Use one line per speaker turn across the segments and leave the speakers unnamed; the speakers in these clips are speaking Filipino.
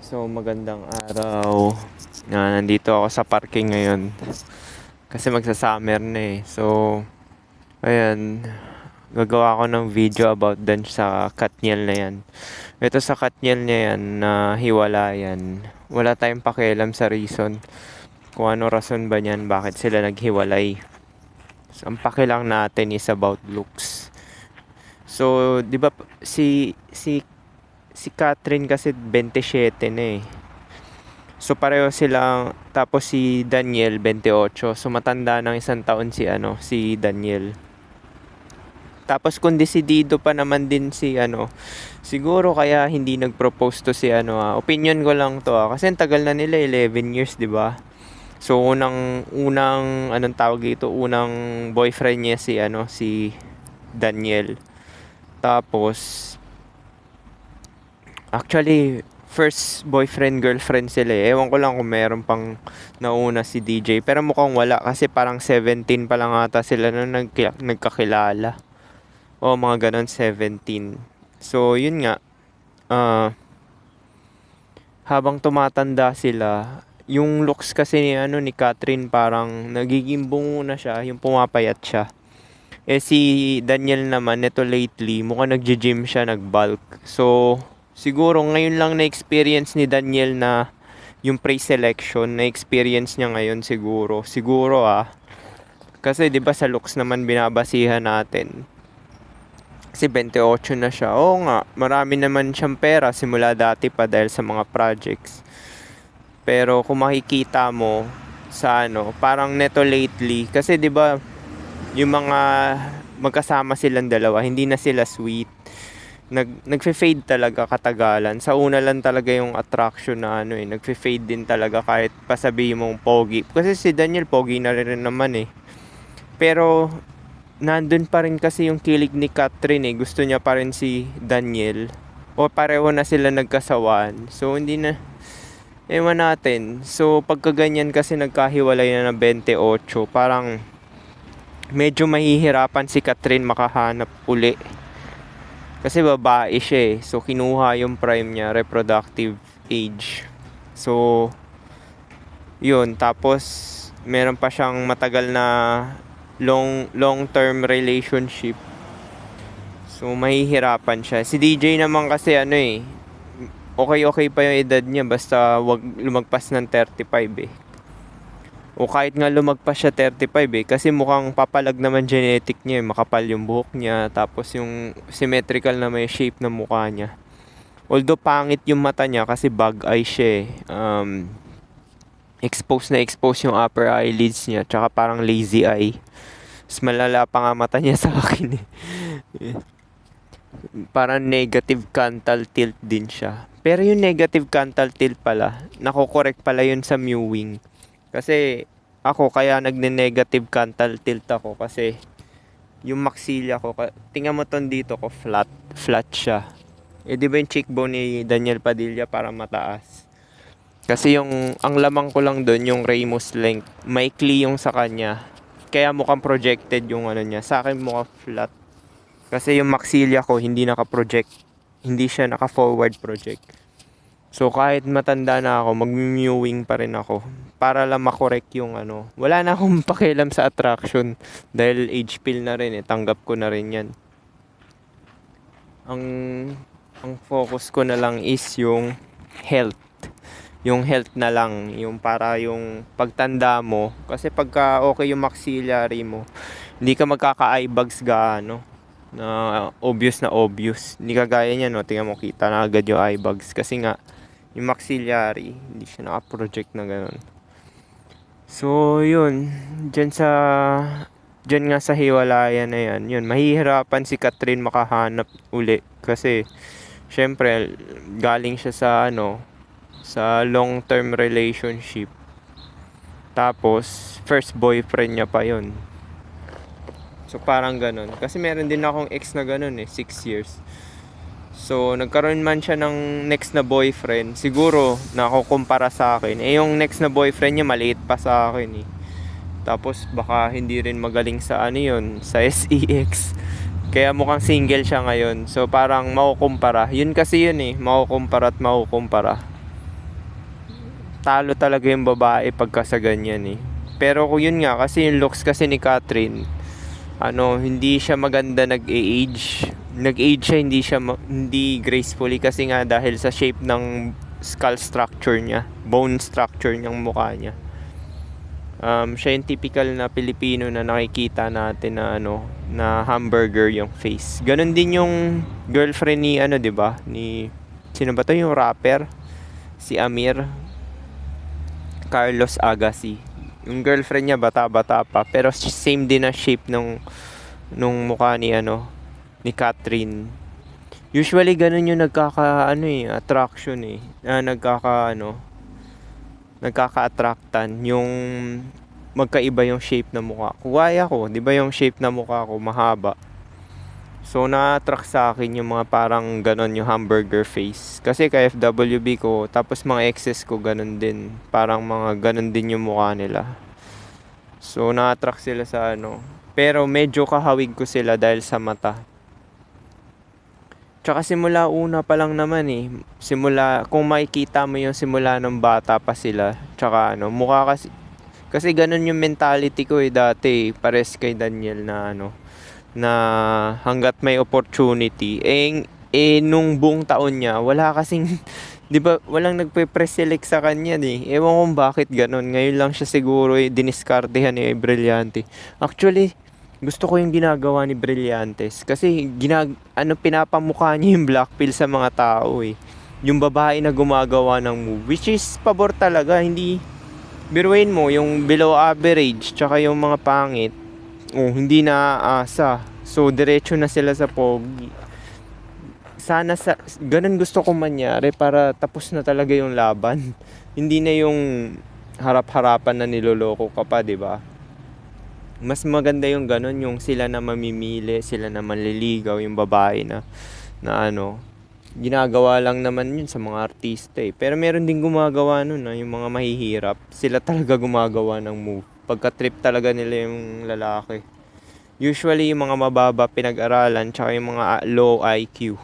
So magandang araw. Nandito ako sa parking ngayon kasi magsa-summer na eh. So ayan, gagawa ako ng video about dun sa Katniel na yan. Ito sa Katniel na yan na hiwalayan. Wala tayong pakialam sa reason kung ano rason ba niyan, bakit sila naghiwalay. So, ang pakilang natin is about looks. So, 'di ba si Catherine kasi 27 na eh. So pareho silang, tapos si Daniel 28. So matanda ng isang taon si Daniel. Tapos kung desidido pa naman din si siguro kaya hindi nag-propose to si opinion ko lang to kasi ang tagal na nila 11 years, 'di ba? So unang anong tawag dito, unang boyfriend niya si Daniel. Tapos actually first boyfriend girlfriend sila eh. Ewan ko lang kung meron pang nauna si DJ, pero mukhang wala kasi parang 17 pa lang ata sila nung nagkakilala. O mga ganon, 17. So yun nga, habang tumatanda sila, yung looks kasi ni Catherine parang nagiging bungo na siya, yung pumapayat siya. Eh si Daniel naman, neto lately, mukhang nagji-gym siya, nag-bulk. So siguro ngayon lang na-experience ni Daniel na yung pre-selection, na-experience niya ngayon siguro. Siguro kasi 'di ba sa looks naman binabasihan natin. Kasi 28 na siya. Oo nga, marami naman siyang pera simula dati pa dahil sa mga projects. Pero kung makikita mo sa parang neto lately, kasi 'di ba yung mga magkasama silang dalawa, hindi na sila sweet. Nagfe-fade talaga katagalan. Sa una lang talaga yung attraction na nagfe-fade din talaga kahit pasabihin mong pogi. Kasi si Daniel pogi na rin naman eh. Pero nandun pa rin kasi yung kilig ni Catherine eh. Gusto niya pa rin si Daniel. O pareho na sila nagkasawaan. So hindi na, ewan natin. So pagkaganyan kasi nagkahiwalay na ng 28, parang medyo mahihirapan si Catherine makahanap uli. Kasi babae siya eh. So kinuha yung prime niya, reproductive age. So yun, tapos meron pa siyang matagal na long term relationship. So mahihirapan siya. Si DJ naman kasi okay pa yung edad niya basta wag lumagpas ng 35 eh. O kahit nga lumagpas siya 35 eh, kasi mukhang papalag naman genetic niya eh. Makapal yung buhok niya, tapos yung symmetrical na may shape ng mukha niya. Although pangit yung mata niya kasi bug eye siya eh. Exposed yung upper eyelids niya, tsaka parang lazy eye. Mas malala pa nga mata niya sa akin eh. Parang negative canthal tilt din siya. Pero yung negative canthal tilt pala, nako-correct pala yun sa mewing. Kasi ako kaya nagne-negative canthal tilt ako kasi yung maxilla ko, tingnan mo ton dito ko, flat siya. Eh di ba yung cheekbone ni Daniel Padilla parang mataas. Kasi ang lamang ko lang doon yung ramus length, maikli yung sa kanya. Kaya mukhang projected yung niya. Sa akin mukhang flat. Kasi yung maxilla ko hindi naka-project. Hindi siya naka-forward project. So kahit matanda na ako, mag-mewing pa rin ako. Para lang makorek yung Wala na akong pakialam sa attraction. Dahil age pill na rin eh. Tanggap ko na rin yan. Ang focus ko na lang is yung health. Yung health na lang. Yung para yung pagtanda mo. Kasi pagka okay yung maxillary mo, hindi ka magkaka-eye bags gaano. Na obvious. Hindi kagaya niya tingnan mo, kita na agad yung eye bags. Kasi nga, yung maxillary, hindi siya naka-project na gano'n. So, yun. Diyan nga sa hiwalayan na yan. Yun, mahihirapan si Catherine makahanap uli. Kasi, syempre, galing siya sa long-term relationship. Tapos, first boyfriend niya pa yun. So, parang gano'n. Kasi meron din akong ex na gano'n 6 years. So, nagkaroon man siya ng next na boyfriend, siguro nakukumpara sa akin. Eh, yung next na boyfriend niya maliit pa sa akin eh. Tapos, baka hindi rin magaling sa sa SEX. Kaya mukhang single siya ngayon. So, parang makukumpara. Yun kasi yun eh, makukumpara at makukumpara. talo talaga yung babae pagka sa ganyan eh. Pero kung yun nga, kasi yung looks kasi ni Catherine, hindi siya maganda nag-age. Nag-age siya, hindi gracefully kasi nga dahil sa shape ng skull structure niya, bone structure niyang mukha niya. Siya yung typical na Pilipino na nakikita natin na na hamburger yung face. Ganon din yung girlfriend ni 'di ba? Ni sino ba 'to, yung rapper? Si Amir Carlos Agassi. Yung girlfriend niya bata-bata pa pero same din na shape nung mukha ni Catherine. Usually ganun yung attraction eh. Nagkaka-attractan yung magkaiba yung shape ng mukha. Kuwaya ko, 'di ba yung shape ng mukha ko mahaba. So na-attract sa akin yung mga parang ganon yung hamburger face. Kasi ka FWB ko, tapos mga exes ko ganon din. Parang mga ganon din yung mukha nila. So na-attract sila sa Pero medyo kahawig ko sila dahil sa mata. Tsaka simula una pa lang naman eh. Kung makikita mo yung simula ng bata pa sila. Tsaka mukha kasi ganun yung mentality ko dati. Pares kay Daniel na hanggat may opportunity. Nung buong taon niya, wala kasing, di ba, walang nagpe-preselect sa kanya Ewan kung bakit ganun. Ngayon lang siya siguro diniskartehan ni Brillante. Actually, gusto ko yung ginagawa ni Brillantes kasi pinapamukha niya yung black pill sa mga tao eh. Yung babae na gumagawa ng move, which is pabor talaga. Hindi, biruin mo yung below average tsaka yung mga pangit, hindi na aasa. So diretso na sila sa pogi. Sana ganun gusto ko mangyari para tapos na talaga yung laban. Hindi na yung harap-harapan na niloloko ka pa, 'di ba? Mas maganda yung ganun, yung sila na mamimili, sila na manliligaw, yung babae na ginagawa lang naman yun sa mga artista eh. Pero meron din gumagawa nun yung mga mahihirap. Sila talaga gumagawa ng move. Pagka-trip talaga nila yung lalaki. Usually yung mga mababa pinag-aralan tsaka yung mga low IQ.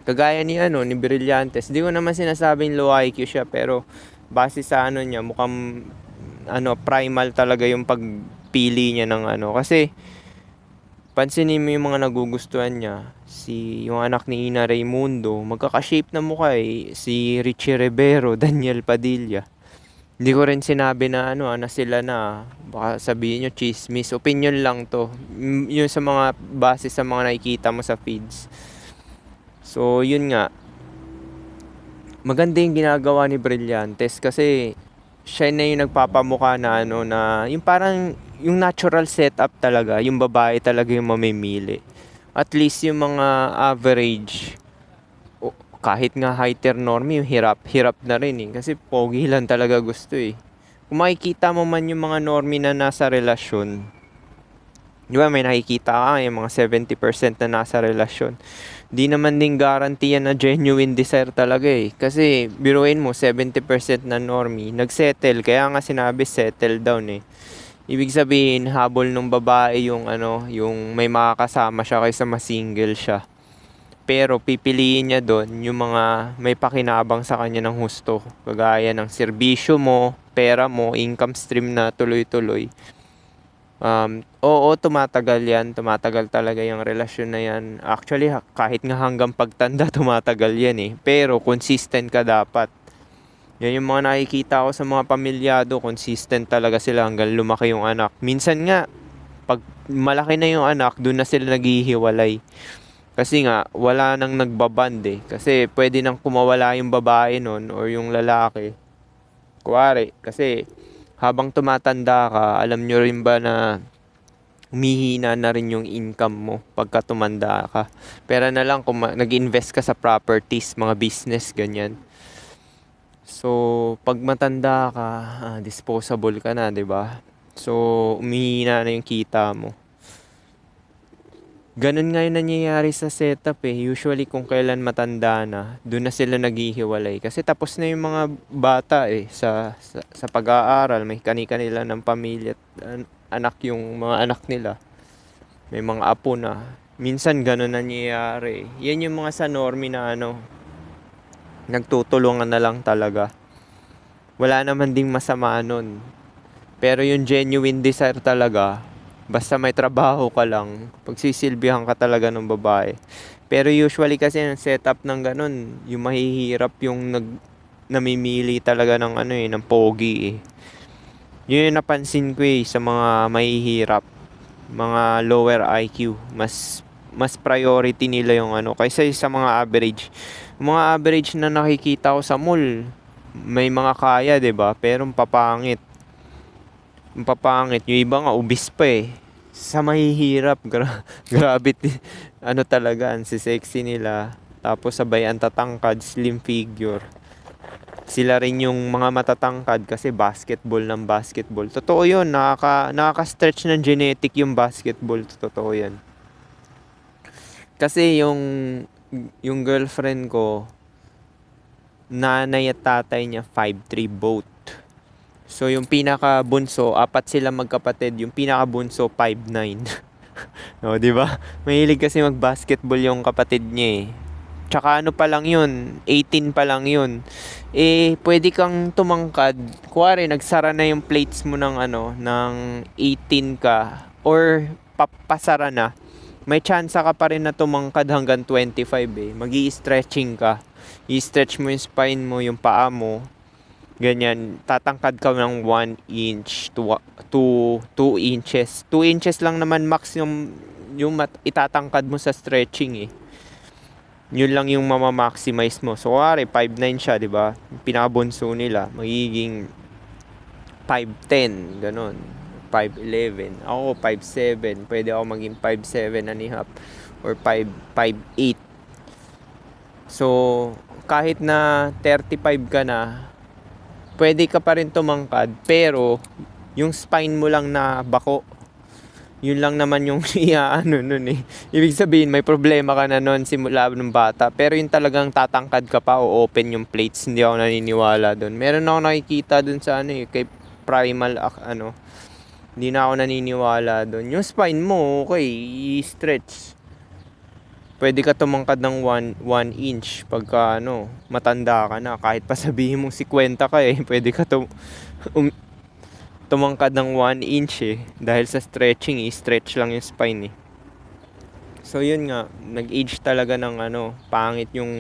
Kagaya ni Brillantes. Di ko naman sinasabing low IQ siya pero base sa niya mukhang primal talaga yung pagpili niya ng kasi pansinin mo yung mga nagugustuhan niya. Yung anak ni Ina Raimundo, magkaka-shape na mukha eh. Si Richie Rivero, Daniel Padilla. Hindi ko rin sinabi na sila na. Baka sabihin nyo chismis. Opinion lang to. Yun sa mga base sa mga nakikita mo sa feeds. So yun nga. Maganda yung ginagawa ni Brillantes kasi siya na yung nagpapamukha na na yung parang yung natural setup talaga, yung babae talaga yung mamimili. At least yung mga average, kahit nga heteronormy, yung hirap na rin eh. Kasi pogi lang talaga gusto eh. Kung makikita mo man yung mga normie na nasa relasyon, di ba may nakikita ka yung mga 70% na nasa relasyon. Di naman din guarantee yan na genuine desire talaga eh. Kasi biruin mo 70% na normie, nagsettle, kaya nga sinabi settle down eh. Ibig sabihin, habol ng babae yung yung may makakasama siya kaysa ma-single siya. Pero pipiliin niya doon yung mga may pakinabang sa kanya ng husto. Kagaya ng serbisyo mo, pera mo, income stream na tuloy-tuloy. Oo, tumatagal yan. Tumatagal talaga yung relasyon na yan. Actually, kahit nga hanggang pagtanda, tumatagal yan eh. Pero consistent ka dapat. Yan yung mga nakikita ko sa mga pamilyado, consistent talaga sila hanggang lumaki yung anak. Minsan nga, pag malaki na yung anak, doon na sila naghihiwalay. Kasi nga, wala nang nagbaband eh. Kasi pwede nang kumawala yung babae nun or yung lalaki. Kuwari, kasi habang tumatanda ka, alam nyo rin ba na humihina na rin yung income mo pagka tumanda ka. Pero na lang kung nag-invest ka sa properties, mga business, ganyan. So, pag matanda ka, disposable ka na, 'di ba? So, umihina na yung kita mo. Ganun nga yung nangyayari sa setup eh. Usually kung kailan matanda na, doon na sila naghihiwalay. Kasi tapos na yung mga bata eh sa pag-aaral, may kani-kanila ng pamilya at anak yung mga anak nila. May mga apo na. Minsan ganun nangyayari. Yan yung mga sa normie na nagtutulungan na lang talaga. wala naman ding masama nun. Pero yung genuine desire talaga, basta may trabaho ka lang, pagsisilbihan ka talaga ng babae. Pero usually kasi ang setup ng ganun, yung mahihirap yung namimili talaga ng ano ng pogi eh. Yun yung napansin ko sa mga mahihirap, mga lower IQ, mas priority nila yung kaysa sa mga average. Mga average na nakikita ko sa mall, may mga kaya, 'di ba? Pero papangit. Yung iba nga ubis pa eh. Sa mahihirap, grabe talaga, ang sexy nila. Tapos sabay ang tatangkad, slim figure. Sila rin yung mga matatangkad kasi basketball ng basketball. Totoo yun, nakaka-stretch ng genetic yung basketball. Totoo yan. Kasi yung girlfriend ko, nanay at tatay niya 5'3" both. So yung pinaka-bunso, 4 sila magkapatid. Yung pinaka-bunso 5'9". No, 'di ba? Mahilig kasi mag-basketball yung kapatid niya eh. Tsaka ano pa lang yun, 18 pa lang yun. Eh, pwede kang tumangkad. Kuwari, nagsara na yung plates mo ng 18 ka. Or, papasara na. May chance ka pa rin na tumangkad hanggang 25 eh. Magi-stretching ka. I-stretch mo yung spine mo, yung paa mo. Ganyan, tatangkad ka ng 1 inch to 2 inches. 2 inches lang naman max yung itatangkad mo sa stretching eh. Yun lang yung mama-maximize mo. So, kuwari, 5'9" siya, di ba? Pinakabunso nila, magiging 5'10", ganun. 5'11". Ako, 5'7". Pwede ako maging 5'7 and a half or 5'8". So, kahit na 35 ka na, pwede ka pa rin tumangkad, pero yung spine mo lang na bako, yun lang naman yung nun eh. Ibig sabihin, may problema ka na nun simula ng bata. Pero yung talagang tatangkad ka pa o open yung plates, hindi ako naniniwala dun. Meron ako nakikita dun sa kay Primal, hindi na ako naniniwala dun. Yung spine mo, okay, i-stretch. Pwede ka tumangkad ng 1 inch pagka matanda ka na. Kahit pa sabihin mong 50 ka eh, pwede ka tumangkad ng 1 inch eh. Dahil sa stretching, i-stretch lang yung spine eh. So yun nga, nag-age talaga ng pangit yung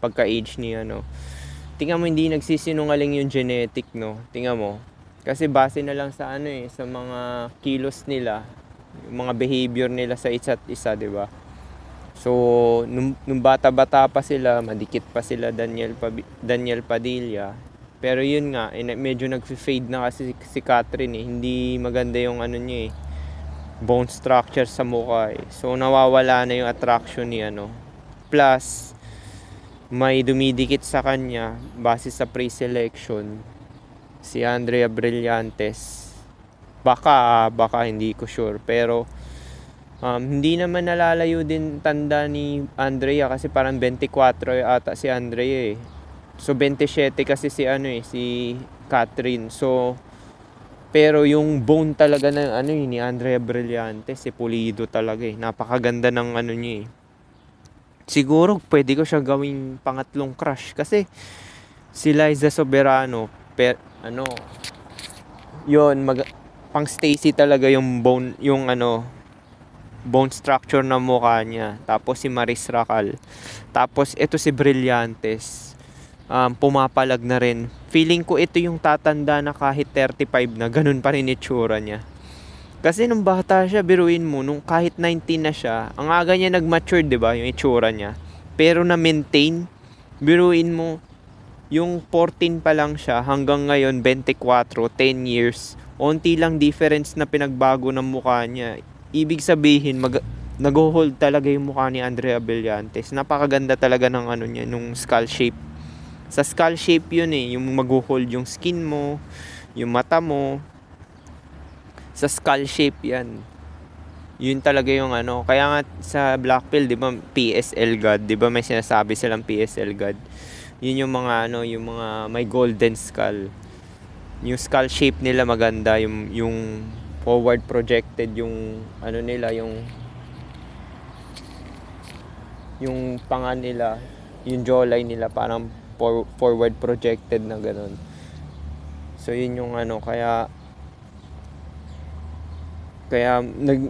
pagka-age ni Tingnan mo, hindi nagsisinungaling yung genetic, no? Tingnan mo. Kasi base na lang sa sa mga kilos nila, yung mga behavior nila sa isa't isa, 'di ba? So, nung bata-bata pa sila, madikit pa sila Daniel Padilla. Pero yun nga, medyo nag-fade na kasi si Catherine eh. Hindi maganda yung niya eh, bone structure sa mukha eh. So nawawala na yung attraction ni Plus, may dumidikit sa kanya base sa pre-selection, si Andrea Brillantes. Baka hindi ko sure. Pero hindi naman nalalayo din tanda ni Andrea kasi parang 24 ata si Andrea eh. So 27 kasi si si Catherine. So pero yung bone talaga ng ni Andrea Brillantes, pulido talaga eh. Napakaganda ng niya eh. Siguro pwede ko siya gawing pangatlong crush kasi si Liza Soberano, yun pang Stacy talaga yung bone, yung bone structure ng mukha niya. Tapos si Maris Racal. Tapos ito si Brillantes, pumapalag na rin. Feeling ko ito yung tatanda na kahit 35 na, ganun pa rin itsura niya. Kasi nung bata siya, biruin mo, nung kahit 19 na siya, ang aga niya nag-mature, 'di ba, yung itsura niya. Pero na-maintain, biruin mo, yung 14 pa lang siya, hanggang ngayon 24, 10 years. Onti lang difference na pinagbago ng mukha niya. Ibig sabihin, nag-hold talaga yung mukha ni Andrea Brillantes. Napakaganda talaga ng niya, nung skull shape. Sa skull shape yun eh, yung mag-hold yung skin mo, yung mata mo. Sa skull shape yan. Yun talaga yung kaya nga sa Blackpill, 'di ba, PSL God, 'di ba may sinasabi silang PSL God. Yun yung mga yung mga may golden skull. Yung skull shape nila maganda, yung forward projected yung nila, yung panga nila, yung jawline nila parang forward projected na ganun. So yun yung ano, kaya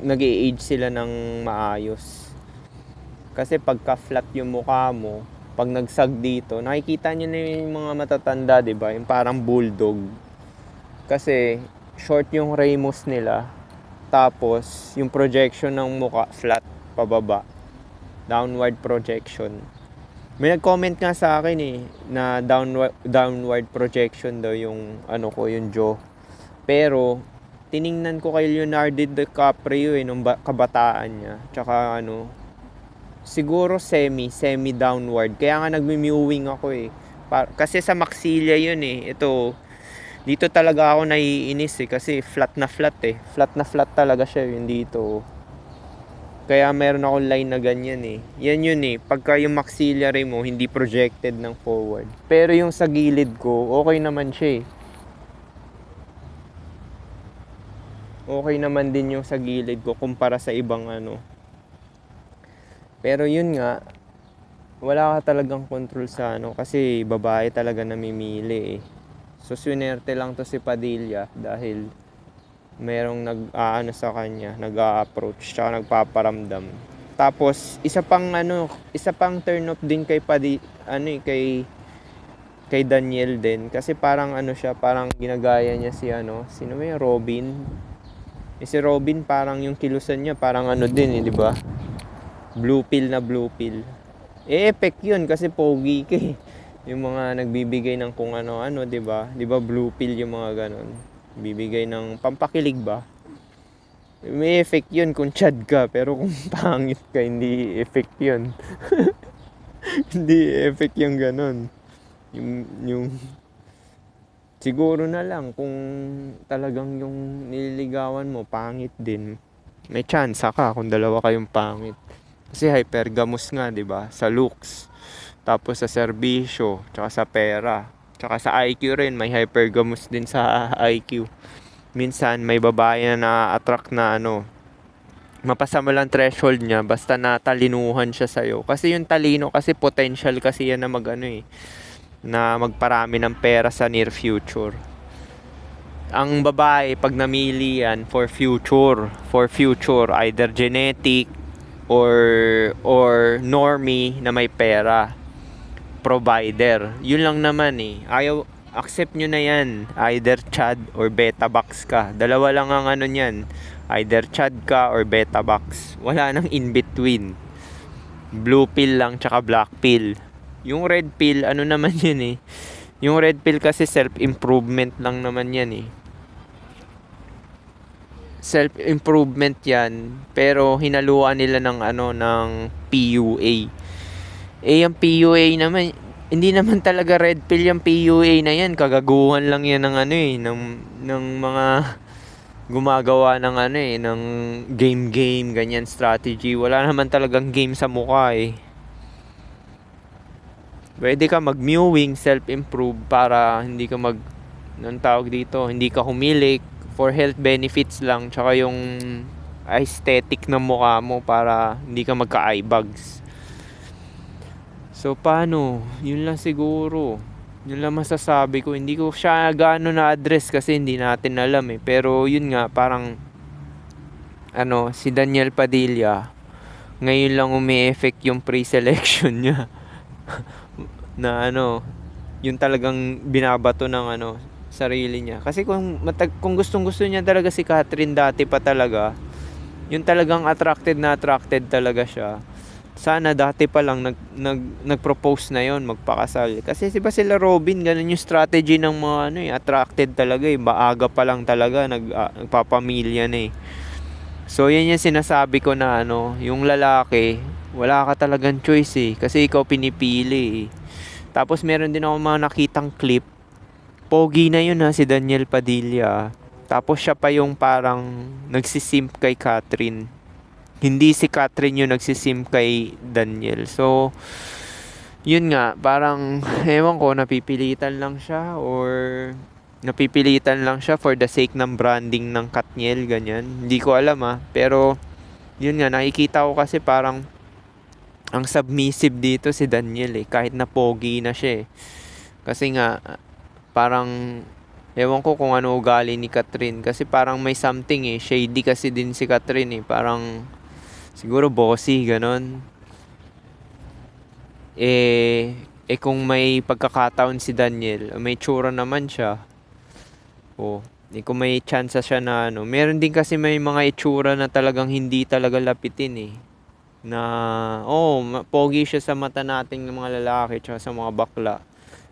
nag-age sila ng maayos. Kasi pagka flat yung mukha mo, pag nagsag dito, nakikita nyo na yung mga matatanda, di ba? Yung parang bulldog. Kasi short yung ramus nila. Tapos yung projection ng mukha flat pababa. Downward projection. May nag-comment nga sa akin na downward projection daw yung ano ko, yung jaw. Pero tiningnan ko kay Leonardo DiCaprio nung kabataan niya. Tsaka siguro semi downward. Kaya nga nagmi-mewing ako kasi sa maxilla yun Ito, dito talaga ako naiinis kasi flat na flat Flat na flat talaga siya yun dito. Kaya meron akong line na ganyan Yan yun pagka yung maxillary mo hindi projected ng forward. Pero yung sa gilid ko, okay naman siya Okay naman din yung sa gilid ko kumpara sa ibang Pero yun nga, wala ka talagang control sa kasi babae talaga namimili So swinerte lang to si Padilla dahil merong sa kanya, nag-a-approach tsaka nagpaparamdam. Tapos isa pang turn off din kay kay Daniel din kasi parang siya, parang ginagaya niya sino may Robin. Si Robin parang yung kilusan niya parang din di ba? Blue pill. Effect yun kasi pogi ka Yung mga nagbibigay ng kung ano-ano, di ba? Di ba blue pill yung mga ganon? Bibigay ng pampakilig ba? May effect yun kung chad ka, pero kung pangit ka, hindi effect yun. Hindi effect yung ganon. Yung siguro na lang kung talagang yung nililigawan mo pangit din, may chance ka kung dalawa kayong pangit. Kasi hypergamos nga, 'di ba? Sa looks, tapos sa serbisyo, tsaka sa pera, tsaka sa IQ rin, may hypergamos din sa IQ. Minsan may babae na attract na mapasa mo lang threshold niya basta natalinuhan siya sa'yo. Kasi yung talino kasi potential kasi yan na na magparami ng pera sa near future. Ang babae pag namili yan for future, either genetic or normie na may pera, provider. Yun lang naman accept nyo na yan, either Chad or beta box ka. Dalawa lang ang niyan, either Chad ka or beta box. Wala nang in between. Blue pill lang tsaka black pill. Yung red pill, naman yun Yung red pill kasi self-improvement lang naman yan Self-improvement yan, pero hinaluan nila ng ng PUA. Yung PUA naman, hindi naman talaga red pill yung PUA na yan. Kagaguhan lang yan ng ng mga gumagawa ng ng game, ganyan strategy. Wala naman talagang game sa mukha Pwede ka mag-mewing, self-improve para hindi ka hindi ka humilik for health benefits lang, tsaka yung aesthetic ng mukha mo para hindi ka magka-eye bags. So paano? Yun lang siguro. Yun lang masasabi ko. Hindi ko siya gaano na-address kasi hindi natin alam Pero yun nga, parang si Daniel Padilla, ngayon lang umi-effect yung pre-selection niya. Na yung talagang binabato ng sarili niya. Kasi kung gustong-gusto niya talaga si Catherine dati pa talaga, yung talagang attracted talaga siya. Sana dati pa lang nag-propose na yon, magpakasal. Kasi diba sila Robin, ganun yung strategy ng mga attracted talaga Maaga pa lang talaga nagpapamilya na So yan yung sinasabi ko na yung lalaki, wala ka talagang choice kasi ikaw pinipili Tapos meron din ako mga nakitang clip. Pogi na yun si Daniel Padilla. Tapos siya pa yung parang nagsisimp kay Catherine. Hindi si Catherine yung nagsisimp kay Daniel. So, yun nga, parang, ewan ko, napipilitan lang siya for the sake ng branding ng Katniel, ganyan. Hindi ko alam Pero, yun nga, nakikita ko kasi parang ang submissive dito si Daniel kahit na pogi na siya Kasi nga, parang Ewan ko kung ano ugali ni Catherine kasi parang may something eh. Shady kasi din si Catherine eh. Parang siguro bossy, ganon. Kung may pagkakataon si Daniel, may tsura naman siya. Oh, kung may chance siya na ano. Meron din kasi may mga itsura na talagang hindi talaga lapitin eh. Na, pogi siya sa mata nating ng mga lalaki tsaka sa mga bakla.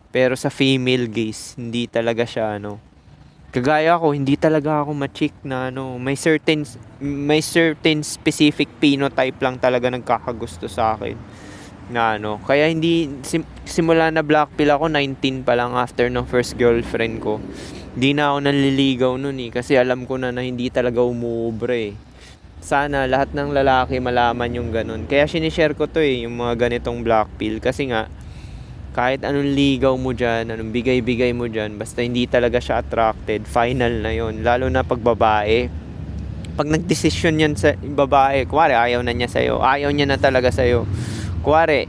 Pero sa female gaze, hindi talaga siya ano. Kagaya ko, hindi talaga ako ma-chick na ano, may certain specific phenotype lang talaga nagkakagusto sa akin na ano. Kaya hindi simula na black pill ako 19 pa lang after ng first girlfriend ko. Hindi na ako nanliligaw nun eh kasi alam ko na hindi talaga umuubre eh. Sana lahat ng lalaki malaman yung ganun. Kaya sinishare ko to eh, yung mga ganitong black pill kasi nga kahit anong ligaw mo dyan, anong bigay-bigay mo dyan, basta hindi talaga siya attracted, final na yon. Lalo na pag babae. Pag nagdesisyon yan sa babae, kuwari ayaw na niya sa'yo, ayaw niya na talaga sa'yo. Kuwari,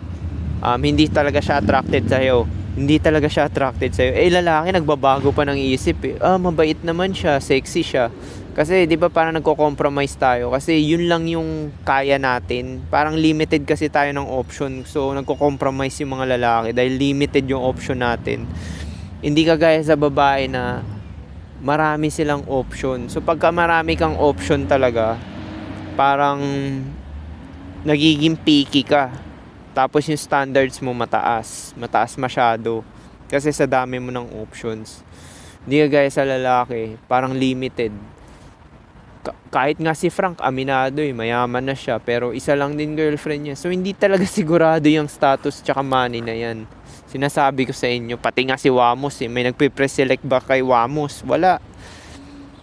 hindi talaga siya attracted sa'yo. Hindi talaga siya attracted sa'yo. Lalaki, nagbabago pa ng isip eh. Mabait naman siya, sexy siya. Kasi 'di ba parang nagko-compromise tayo kasi yun lang yung kaya natin. Parang limited kasi tayo ng option. So nagko-compromise yung mga lalaki dahil limited yung option natin. Hindi kagaya sa babae na marami silang option. So pagka marami kang option talaga, parang nagiging picky ka. Tapos yung standards mo mataas. Mataas masyado. Kasi sa dami mo ng options. Hindi kagaya sa lalaki, parang limited. Kahit nga si Frank, aminado mayaman na siya, pero isa lang din girlfriend niya. So hindi talaga sigurado yung status tsaka money na yan. Sinasabi ko sa inyo, pati nga si Wamos may nagpe-preselect ba kay Wamos?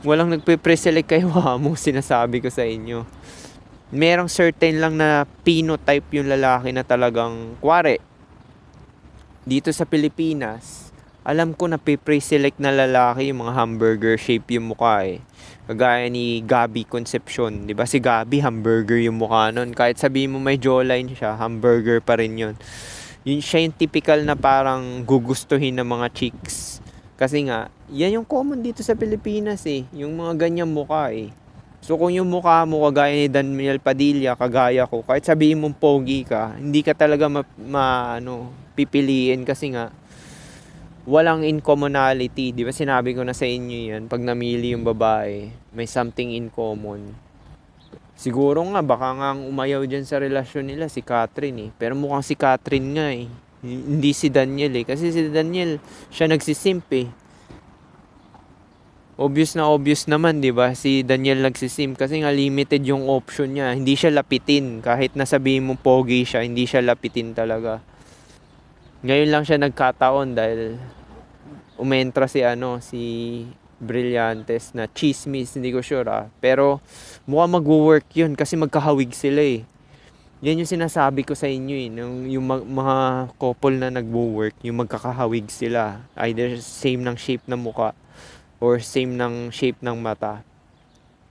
Walang nagpe-preselect kay Wamos, sinasabi ko sa inyo. Merong certain lang na phenotype yung lalaki na talagang, kuwari, dito sa Pilipinas, alam ko na pre-select na lalaki yung mga hamburger shape yung mukha eh. Kagaya ni Gabby Concepcion, 'di ba? Si Gabby hamburger yung mukha nun. Kahit sabihin mo may jawline siya, hamburger pa rin 'yun. Yun siya yung typical na parang gugustuhin ng mga chicks. Kasi nga, yan yung common dito sa Pilipinas eh. Yung mga ganyang mukha eh. So kung yung mukha mo kagaya ni Daniel Padilla, kagaya ko, kahit sabihin mong pogi ka, hindi ka talaga pipiliin kasi nga walang in commonality. Di ba sinabi ko na sa inyo yan, pag namili yung babae, may something in common. Siguro nga, baka nga umayaw dyan sa relasyon nila si Catherine eh. Pero mukhang si Catherine nga eh. Hindi si Daniel eh. Kasi si Daniel, siya nagsisimp eh. Obvious naman, di ba? Si Daniel nagsisimp kasi nga limited yung option niya. Hindi siya lapitin. Kahit nasabihin mo pogi siya, hindi siya lapitin talaga. Ngayon lang siya nagkataon dahil umentra si Brillantes na chismis, hindi ko sure pero mukhang magwo-work yun kasi magkahawig sila eh. Yan yung sinasabi ko sa inyo eh, yung mga couple na nagwo-work, yung magkakahawig sila, either same ng shape ng muka or same ng shape ng mata.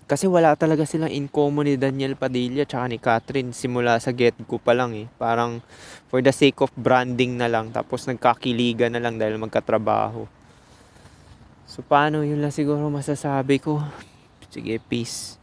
Kasi wala talaga silang in common ni Daniel Padilla tsaka ni Catherine simula sa get-go pa lang eh. Parang for the sake of branding na lang tapos nagkakiligan na lang dahil magkatrabaho. So paano, yun lang siguro masasabi ko. Sige, peace.